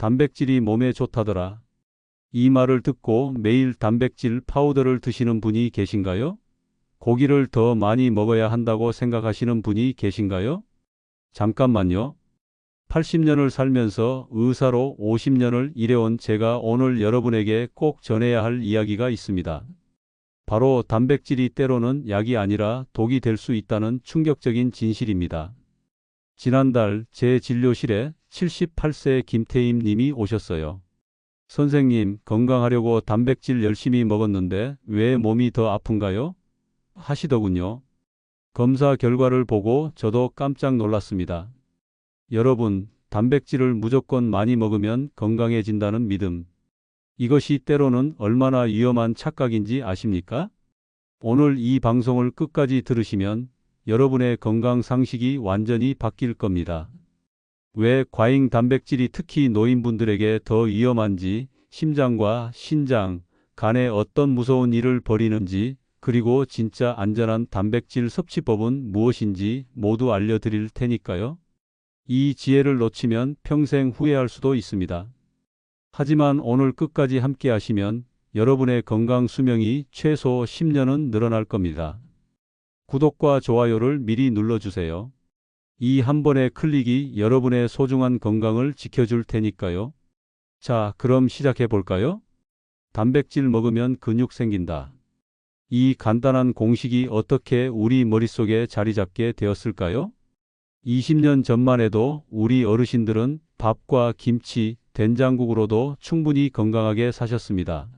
단백질이 몸에 좋다더라. 이 말을 듣고 매일 단백질 파우더를 드시는 분이 계신가요? 고기를 더 많이 먹어야 한다고 생각하시는 분이 계신가요? 잠깐만요. 80년을 살면서 의사로 50년을 일해온 제가 오늘 여러분에게 꼭 전해야 할 이야기가 있습니다. 바로 단백질이 때로는 약이 아니라 독이 될 수 있다는 충격적인 진실입니다. 지난달 제 진료실에 78세 김태임 님이 오셨어요. 선생님, 건강하려고 단백질 열심히 먹었는데 왜 몸이 더 아픈가요? 하시더군요. 검사 결과를 보고 저도 깜짝 놀랐습니다. 여러분, 단백질을 무조건 많이 먹으면 건강해진다는 믿음. 이것이 때로는 얼마나 위험한 착각인지 아십니까? 오늘 이 방송을 끝까지 들으시면 여러분의 건강 상식이 완전히 바뀔 겁니다. 왜 과잉 단백질이 특히 노인분들에게 더 위험한지, 심장과 신장, 간에 어떤 무서운 일을 벌이는지, 그리고 진짜 안전한 단백질 섭취법은 무엇인지 모두 알려드릴 테니까요. 이 지혜를 놓치면 평생 후회할 수도 있습니다. 하지만 오늘 끝까지 함께 하시면 여러분의 건강 수명이 최소 10년은 늘어날 겁니다. 구독과 좋아요를 미리 눌러주세요. 이 한 번의 클릭이 여러분의 소중한 건강을 지켜줄 테니까요. 자, 그럼 시작해 볼까요? 단백질 먹으면 근육 생긴다. 이 간단한 공식이 어떻게 우리 머릿속에 자리 잡게 되었을까요? 20년 전만 해도 우리 어르신들은 밥과 김치, 된장국으로도 충분히 건강하게 사셨습니다.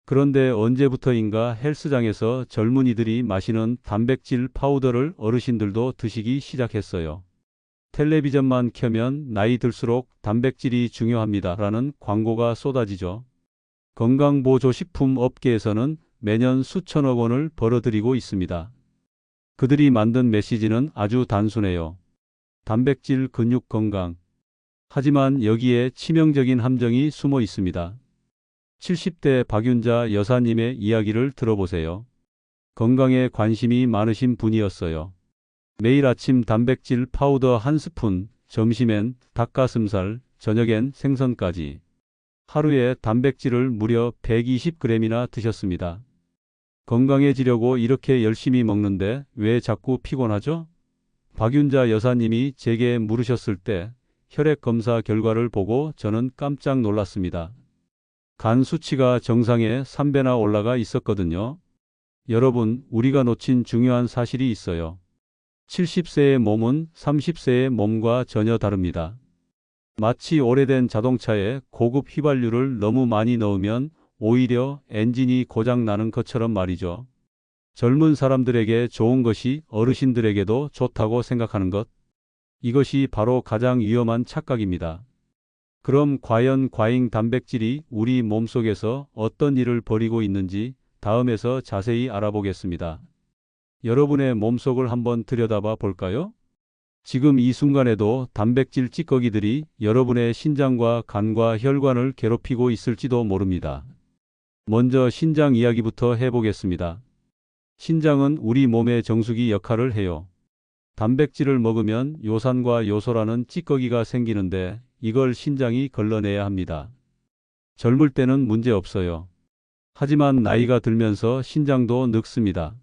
그런데 언제부터인가 헬스장에서 젊은이들이 마시는 단백질 파우더를 어르신들도 드시기 시작했어요. 텔레비전만 켜면 나이 들수록 단백질이 중요합니다라는 광고가 쏟아지죠. 건강보조식품 업계에서는 매년 수천억 원을 벌어들이고 있습니다. 그들이 만든 메시지는 아주 단순해요. 단백질 근육 건강. 하지만 여기에 치명적인 함정이 숨어 있습니다. 70대 박윤자 여사님의 이야기를 들어보세요. 건강에 관심이 많으신 분이었어요. 매일 아침 단백질 파우더 한 스푼, 점심엔 닭가슴살, 저녁엔 생선까지. 하루에 단백질을 무려 120g이나 드셨습니다. 건강해지려고 이렇게 열심히 먹는데 왜 자꾸 피곤하죠? 박윤자 여사님이 제게 물으셨을 때 혈액 검사 결과를 보고 저는 깜짝 놀랐습니다. 간 수치가 정상에 3배나 올라가 있었거든요. 여러분, 우리가 놓친 중요한 사실이 있어요. 70세의 몸은 30세의 몸과 전혀 다릅니다. 마치 오래된 자동차에 고급 휘발유를 너무 많이 넣으면 오히려 엔진이 고장 나는 것처럼 말이죠. 젊은 사람들에게 좋은 것이 어르신들에게도 좋다고 생각하는 것. 이것이 바로 가장 위험한 착각입니다. 그럼 과연 과잉 단백질이 우리 몸속에서 어떤 일을 벌이고 있는지 다음에서 자세히 알아보겠습니다. 여러분의 몸속을 한번 들여다봐 볼까요? 지금 이 순간에도 단백질 찌꺼기들이 여러분의 신장과 간과 혈관을 괴롭히고 있을지도 모릅니다. 먼저 신장 이야기부터 해보겠습니다. 신장은 우리 몸의 정수기 역할을 해요. 단백질을 먹으면 요산과 요소라는 찌꺼기가 생기는데 이걸 신장이 걸러내야 합니다. 젊을 때는 문제 없어요. 하지만 나이가 들면서 신장도 늙습니다.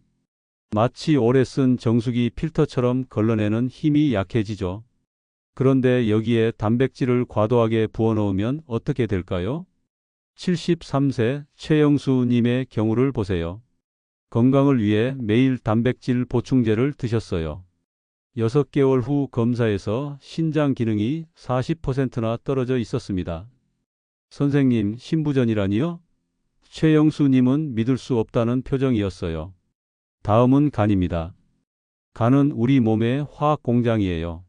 마치 오래 쓴 정수기 필터처럼 걸러내는 힘이 약해지죠. 그런데 여기에 단백질을 과도하게 부어넣으면 어떻게 될까요? 73세 최영수 님의 경우를 보세요. 건강을 위해 매일 단백질 보충제를 드셨어요. 6개월 후 검사에서 신장 기능이 40%나 떨어져 있었습니다. 선생님, 신부전이라니요? 최영수 님은 믿을 수 없다는 표정이었어요. 다음은 간입니다. 간은 우리 몸의 화학 공장이에요.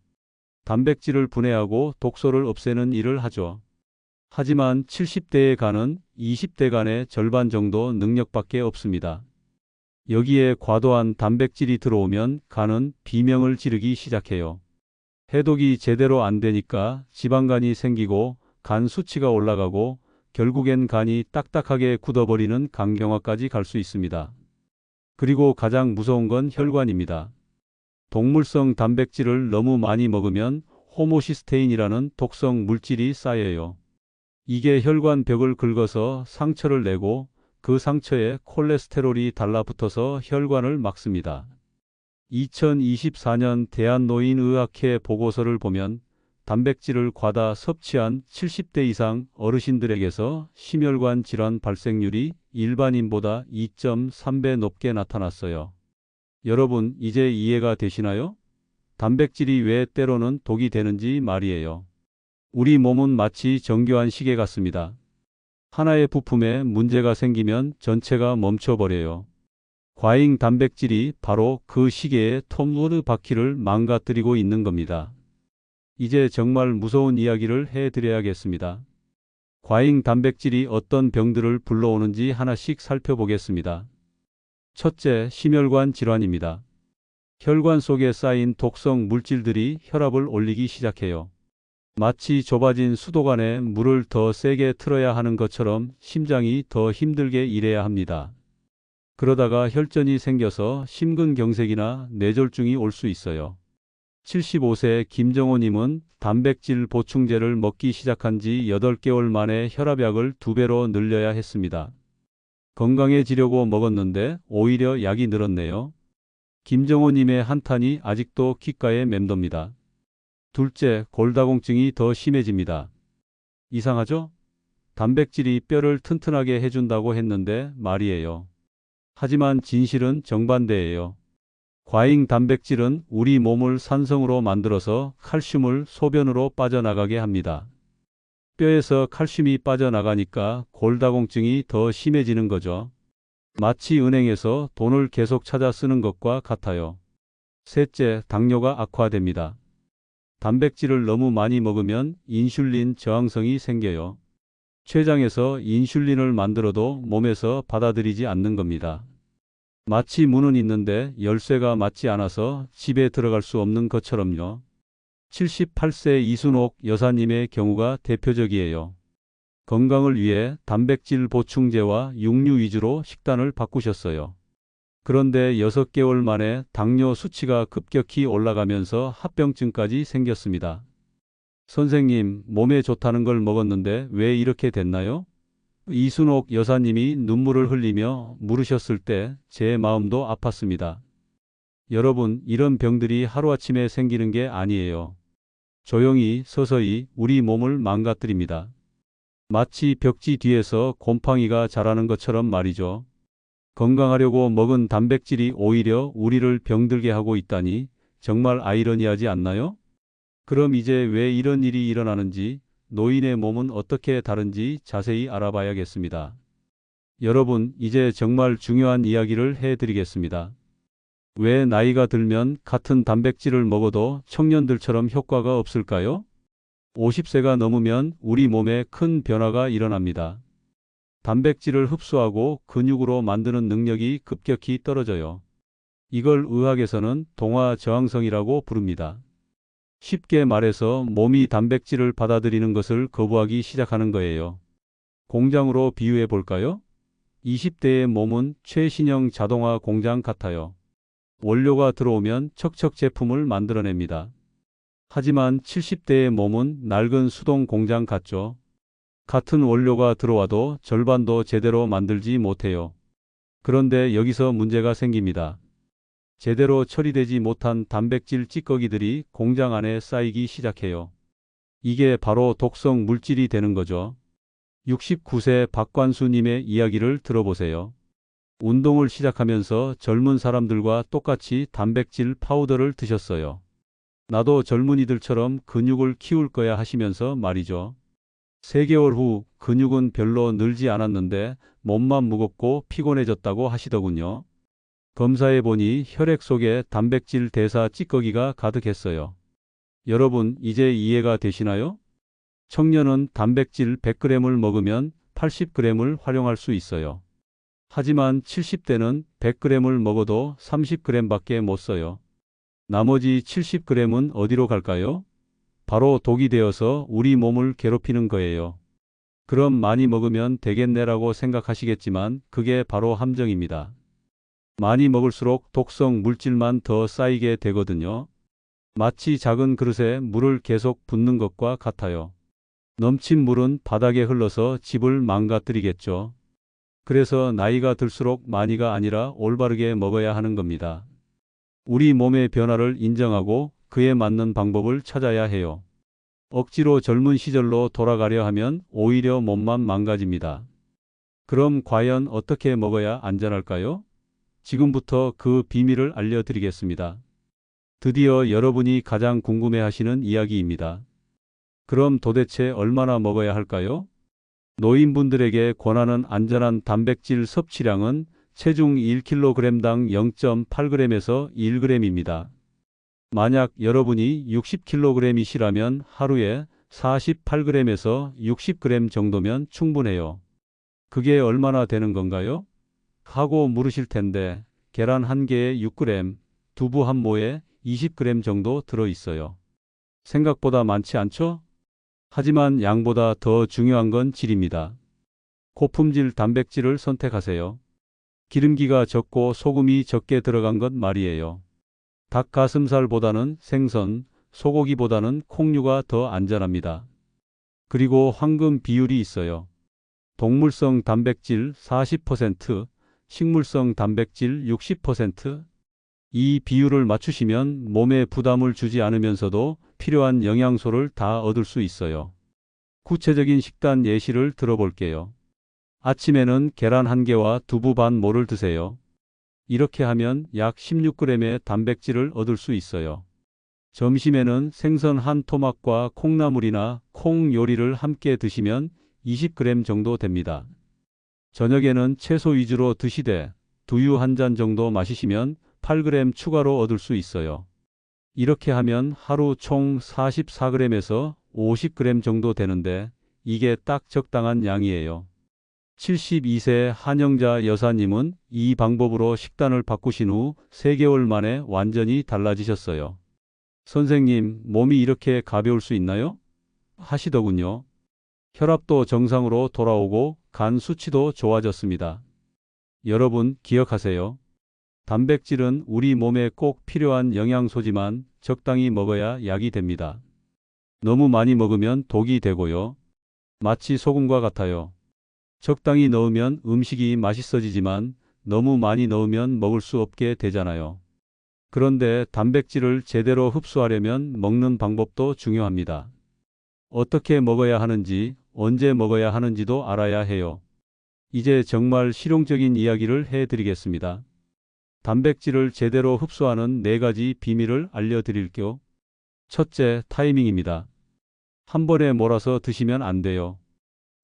단백질을 분해하고 독소를 없애는 일을 하죠. 하지만 70대의 간은 20대 간의 절반 정도 능력밖에 없습니다. 여기에 과도한 단백질이 들어오면 간은 비명을 지르기 시작해요. 해독이 제대로 안 되니까 지방간이 생기고 간 수치가 올라가고 결국엔 간이 딱딱하게 굳어버리는 간경화까지 갈 수 있습니다. 그리고 가장 무서운 건 혈관입니다. 동물성 단백질을 너무 많이 먹으면 호모시스테인이라는 독성 물질이 쌓여요. 이게 혈관 벽을 긁어서 상처를 내고 그 상처에 콜레스테롤이 달라붙어서 혈관을 막습니다. 2024년 대한노인의학회 보고서를 보면 단백질을 과다 섭취한 70대 이상 어르신들에게서 심혈관 질환 발생률이 일반인보다 2.3배 높게 나타났어요. 여러분, 이제 이해가 되시나요? 단백질이 왜 때로는 독이 되는지 말이에요. 우리 몸은 마치 정교한 시계 같습니다. 하나의 부품에 문제가 생기면 전체가 멈춰버려요. 과잉 단백질이 바로 그 시계의 톱니바퀴를 바퀴를 망가뜨리고 있는 겁니다. 이제 정말 무서운 이야기를 해드려야겠습니다. 과잉 단백질이 어떤 병들을 불러오는지 하나씩 살펴보겠습니다. 첫째, 심혈관 질환입니다. 혈관 속에 쌓인 독성 물질들이 혈압을 올리기 시작해요. 마치 좁아진 수도관에 물을 더 세게 틀어야 하는 것처럼 심장이 더 힘들게 일해야 합니다. 그러다가 혈전이 생겨서 심근경색이나 뇌졸중이 올 수 있어요. 75세 김정호님은 단백질 보충제를 먹기 시작한 지 8개월 만에 혈압약을 2배로 늘려야 했습니다. 건강해지려고 먹었는데 오히려 약이 늘었네요. 김정호님의 한탄이 아직도 귓가에 맴돕니다. 둘째, 골다공증이 더 심해집니다. 이상하죠? 단백질이 뼈를 튼튼하게 해준다고 했는데 말이에요. 하지만 진실은 정반대예요. 과잉 단백질은 우리 몸을 산성으로 만들어서 칼슘을 소변으로 빠져나가게 합니다. 뼈에서 칼슘이 빠져나가니까 골다공증이 더 심해지는 거죠. 마치 은행에서 돈을 계속 찾아 쓰는 것과 같아요. 셋째, 당뇨가 악화됩니다. 단백질을 너무 많이 먹으면 인슐린 저항성이 생겨요. 췌장에서 인슐린을 만들어도 몸에서 받아들이지 않는 겁니다. 마치 문은 있는데 열쇠가 맞지 않아서 집에 들어갈 수 없는 것처럼요. 78세 이순옥 여사님의 경우가 대표적이에요. 건강을 위해 단백질 보충제와 육류 위주로 식단을 바꾸셨어요. 그런데 6개월 만에 당뇨 수치가 급격히 올라가면서 합병증까지 생겼습니다. 선생님, 몸에 좋다는 걸 먹었는데 왜 이렇게 됐나요? 이순옥 여사님이 눈물을 흘리며 물으셨을 때 제 마음도 아팠습니다. 여러분, 이런 병들이 하루아침에 생기는 게 아니에요. 조용히 서서히 우리 몸을 망가뜨립니다. 마치 벽지 뒤에서 곰팡이가 자라는 것처럼 말이죠. 건강하려고 먹은 단백질이 오히려 우리를 병들게 하고 있다니 정말 아이러니하지 않나요? 그럼 이제 왜 이런 일이 일어나는지, 노인의 몸은 어떻게 다른지 자세히 알아봐야겠습니다. 여러분, 이제 정말 중요한 이야기를 해드리겠습니다. 왜 나이가 들면 같은 단백질을 먹어도 청년들처럼 효과가 없을까요? 50세가 넘으면 우리 몸에 큰 변화가 일어납니다. 단백질을 흡수하고 근육으로 만드는 능력이 급격히 떨어져요. 이걸 의학에서는 동화 저항성이라고 부릅니다. 쉽게 말해서 몸이 단백질을 받아들이는 것을 거부하기 시작하는 거예요. 공장으로 비유해 볼까요? 20대의 몸은 최신형 자동화 공장 같아요. 원료가 들어오면 척척 제품을 만들어냅니다. 하지만 70대의 몸은 낡은 수동 공장 같죠. 같은 원료가 들어와도 절반도 제대로 만들지 못해요. 그런데 여기서 문제가 생깁니다. 제대로 처리되지 못한 단백질 찌꺼기들이 공장 안에 쌓이기 시작해요. 이게 바로 독성 물질이 되는 거죠. 69세 박관수님의 이야기를 들어보세요. 운동을 시작하면서 젊은 사람들과 똑같이 단백질 파우더를 드셨어요. 나도 젊은이들처럼 근육을 키울 거야 하시면서 말이죠. 3개월 후 근육은 별로 늘지 않았는데 몸만 무겁고 피곤해졌다고 하시더군요. 검사해 보니 혈액 속에 단백질 대사 찌꺼기가 가득했어요. 여러분, 이제 이해가 되시나요? 청년은 단백질 100g을 먹으면 80g을 활용할 수 있어요. 하지만 70대는 100g을 먹어도 30g밖에 못 써요. 나머지 70g은 어디로 갈까요? 바로 독이 되어서 우리 몸을 괴롭히는 거예요. 그럼 많이 먹으면 되겠네라고 생각하시겠지만 그게 바로 함정입니다. 많이 먹을수록 독성 물질만 더 쌓이게 되거든요. 마치 작은 그릇에 물을 계속 붓는 것과 같아요. 넘친 물은 바닥에 흘러서 집을 망가뜨리겠죠. 그래서 나이가 들수록 많이가 아니라 올바르게 먹어야 하는 겁니다. 우리 몸의 변화를 인정하고 그에 맞는 방법을 찾아야 해요. 억지로 젊은 시절로 돌아가려 하면 오히려 몸만 망가집니다. 그럼 과연 어떻게 먹어야 안전할까요? 지금부터 그 비밀을 알려드리겠습니다. 드디어 여러분이 가장 궁금해하시는 이야기입니다. 그럼 도대체 얼마나 먹어야 할까요? 노인분들에게 권하는 안전한 단백질 섭취량은 체중 1kg당 0.8g에서 1g입니다. 만약 여러분이 60kg이시라면 하루에 48g에서 60g 정도면 충분해요. 그게 얼마나 되는 건가요? 하고 물으실 텐데 계란 한 개에 6g, 두부 한 모에 20g 정도 들어있어요. 생각보다 많지 않죠? 하지만 양보다 더 중요한 건 질입니다. 고품질 단백질을 선택하세요. 기름기가 적고 소금이 적게 들어간 것 말이에요. 닭 가슴살보다는 생선, 소고기보다는 콩류가 더 안전합니다. 그리고 황금 비율이 있어요. 동물성 단백질 40%, 식물성 단백질 60%. 이 비율을 맞추시면 몸에 부담을 주지 않으면서도 필요한 영양소를 다 얻을 수 있어요. 구체적인 식단 예시를 들어볼게요. 아침에는 계란 한 개와 두부 반 모를 드세요. 이렇게 하면 약 16g의 단백질을 얻을 수 있어요. 점심에는 생선 한 토막과 콩나물이나 콩 요리를 함께 드시면 20g 정도 됩니다. 저녁에는 채소 위주로 드시되 두유 한 잔 정도 마시시면 8g 추가로 얻을 수 있어요. 이렇게 하면 하루 총 44g에서 50g 정도 되는데 이게 딱 적당한 양이에요. 72세 한영자 여사님은 이 방법으로 식단을 바꾸신 후 3개월 만에 완전히 달라지셨어요. 선생님, 몸이 이렇게 가벼울 수 있나요? 하시더군요. 혈압도 정상으로 돌아오고 간 수치도 좋아졌습니다. 여러분 기억하세요. 단백질은 우리 몸에 꼭 필요한 영양소지만 적당히 먹어야 약이 됩니다. 너무 많이 먹으면 독이 되고요. 마치 소금과 같아요. 적당히 넣으면 음식이 맛있어지지만 너무 많이 넣으면 먹을 수 없게 되잖아요. 그런데 단백질을 제대로 흡수하려면 먹는 방법도 중요합니다. 어떻게 먹어야 하는지, 언제 먹어야 하는지도 알아야 해요. 이제 정말 실용적인 이야기를 해드리겠습니다. 단백질을 제대로 흡수하는 4가지 비밀을 알려드릴게요. 첫째, 타이밍입니다. 한 번에 몰아서 드시면 안 돼요.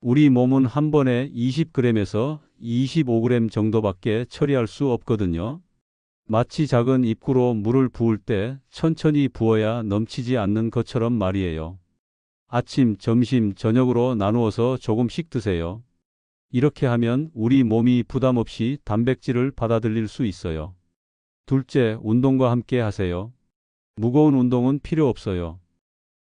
우리 몸은 한 번에 20g에서 25g 정도밖에 처리할 수 없거든요. 마치 작은 입구로 물을 부을 때 천천히 부어야 넘치지 않는 것처럼 말이에요. 아침, 점심, 저녁으로 나누어서 조금씩 드세요. 이렇게 하면 우리 몸이 부담 없이 단백질을 받아들일 수 있어요. 둘째, 운동과 함께 하세요. 무거운 운동은 필요 없어요.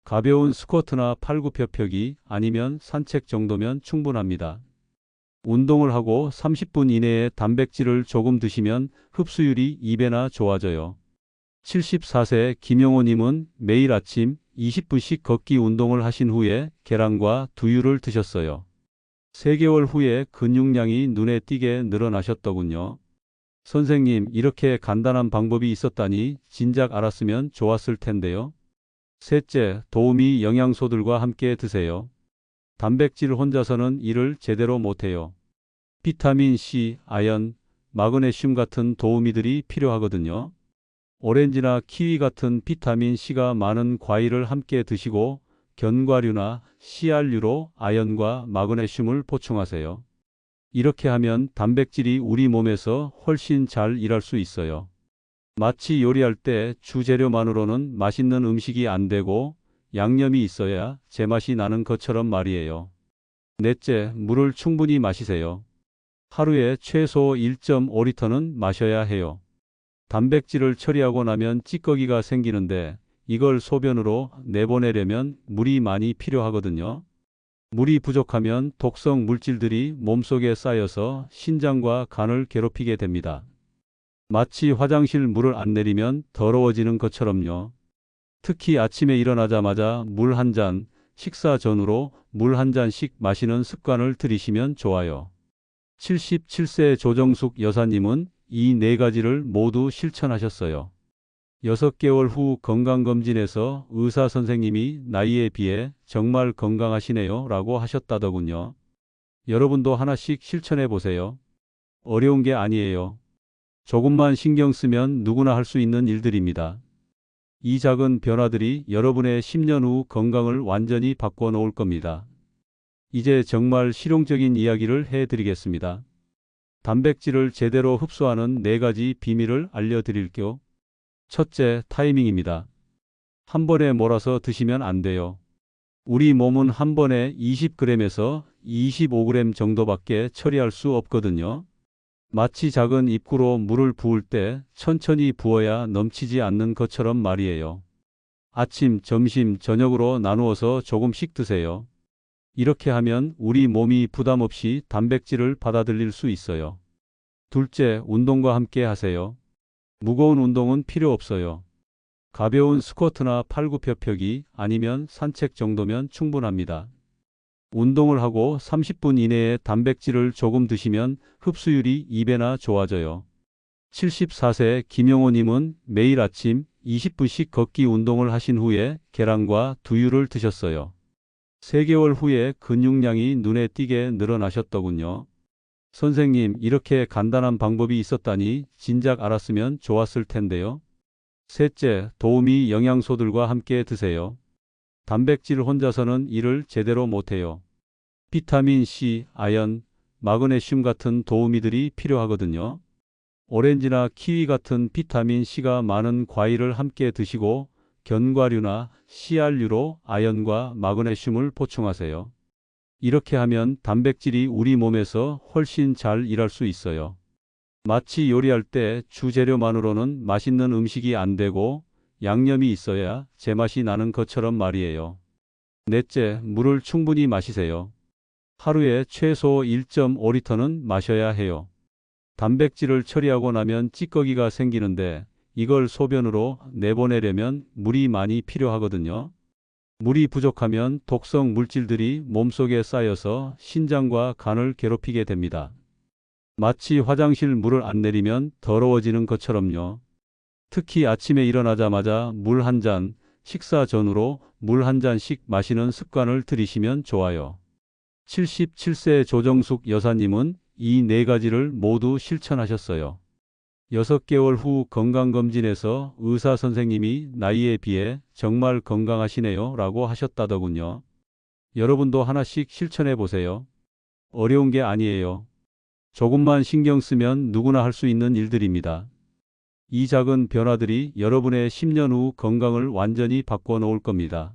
가벼운 스쿼트나 팔굽혀펴기 아니면 산책 정도면 충분합니다. 운동을 하고 30분 이내에 단백질을 조금 드시면 흡수율이 2배나 좋아져요. 74세 김영호님은 매일 아침 20분씩 걷기 운동을 하신 후에 계란과 두유를 드셨어요. 3개월 후에 근육량이 눈에 띄게 늘어나셨더군요. 선생님, 이렇게 간단한 방법이 있었다니 진작 알았으면 좋았을 텐데요. 셋째, 도우미 영양소들과 함께 드세요. 단백질 혼자서는 일을 제대로 못해요. 비타민 C, 아연, 마그네슘 같은 도우미들이 필요하거든요. 오렌지나 키위 같은 비타민 C가 많은 과일을 함께 드시고 견과류나 씨알류로 아연과 마그네슘을 보충하세요. 이렇게 하면 단백질이 우리 몸에서 훨씬 잘 일할 수 있어요. 마치 요리할 때 주재료만으로는 맛있는 음식이 안 되고 양념이 있어야 제맛이 나는 것처럼 말이에요. 넷째, 물을 충분히 마시세요. 하루에 최소 1.5리터는 마셔야 해요. 단백질을 처리하고 나면 찌꺼기가 생기는데 이걸 소변으로 내보내려면 물이 많이 필요하거든요. 물이 부족하면 독성 물질들이 몸속에 쌓여서 신장과 간을 괴롭히게 됩니다. 마치 화장실 물을 안 내리면 더러워지는 것처럼요. 특히 아침에 일어나자마자 물 한 잔, 식사 전후로 물 한 잔씩 마시는 습관을 들이시면 좋아요. 77세 조정숙 여사님은 이 네 가지를 모두 실천하셨어요. 6개월 후 건강검진에서 의사 선생님이 나이에 비해 정말 건강하시네요 라고 하셨다더군요. 여러분도 하나씩 실천해 보세요. 어려운 게 아니에요. 조금만 신경 쓰면 누구나 할 수 있는 일들입니다. 이 작은 변화들이 여러분의 10년 후 건강을 완전히 바꿔 놓을 겁니다. 이제 정말 실용적인 이야기를 해드리겠습니다. 단백질을 제대로 흡수하는 4가지 비밀을 알려드릴게요. 첫째, 타이밍입니다. 한 번에 몰아서 드시면 안 돼요. 우리 몸은 한 번에 20g에서 25g 정도밖에 처리할 수 없거든요. 마치 작은 입구로 물을 부을 때 천천히 부어야 넘치지 않는 것처럼 말이에요. 아침, 점심, 저녁으로 나누어서 조금씩 드세요. 이렇게 하면 우리 몸이 부담 없이 단백질을 받아들일 수 있어요. 둘째, 운동과 함께 하세요. 무거운 운동은 필요 없어요. 가벼운 스쿼트나 팔굽혀펴기 아니면 산책 정도면 충분합니다. 운동을 하고 30분 이내에 단백질을 조금 드시면 흡수율이 2배나 좋아져요. 74세 김영호님은 매일 아침 20분씩 걷기 운동을 하신 후에 계란과 두유를 드셨어요. 3개월 후에 근육량이 눈에 띄게 늘어나셨더군요. 선생님, 이렇게 간단한 방법이 있었다니 진작 알았으면 좋았을 텐데요. 셋째, 도우미 영양소들과 함께 드세요. 단백질 혼자서는 일을 제대로 못해요. 비타민 C, 아연, 마그네슘 같은 도우미들이 필요하거든요. 오렌지나 키위 같은 비타민 C가 많은 과일을 함께 드시고 견과류나 씨알류로 아연과 마그네슘을 보충하세요. 이렇게 하면 단백질이 우리 몸에서 훨씬 잘 일할 수 있어요. 마치 요리할 때 주재료만으로는 맛있는 음식이 안 되고 양념이 있어야 제맛이 나는 것처럼 말이에요. 넷째, 물을 충분히 마시세요. 하루에 최소 1.5리터는 마셔야 해요. 단백질을 처리하고 나면 찌꺼기가 생기는데 이걸 소변으로 내보내려면 물이 많이 필요하거든요. 물이 부족하면 독성 물질들이 몸속에 쌓여서 신장과 간을 괴롭히게 됩니다. 마치 화장실 물을 안 내리면 더러워지는 것처럼요. 특히 아침에 일어나자마자 물 한 잔, 식사 전후로 물 한 잔씩 마시는 습관을 들이시면 좋아요. 77세 조정숙 여사님은 이 4가지를 모두 실천하셨어요. 6개월 후 건강검진에서 의사 선생님이 나이에 비해 정말 건강하시네요 라고 하셨다더군요. 여러분도 하나씩 실천해 보세요. 어려운 게 아니에요. 조금만 신경 쓰면 누구나 할 수 있는 일들입니다. 이 작은 변화들이 여러분의 10년 후 건강을 완전히 바꿔 놓을 겁니다.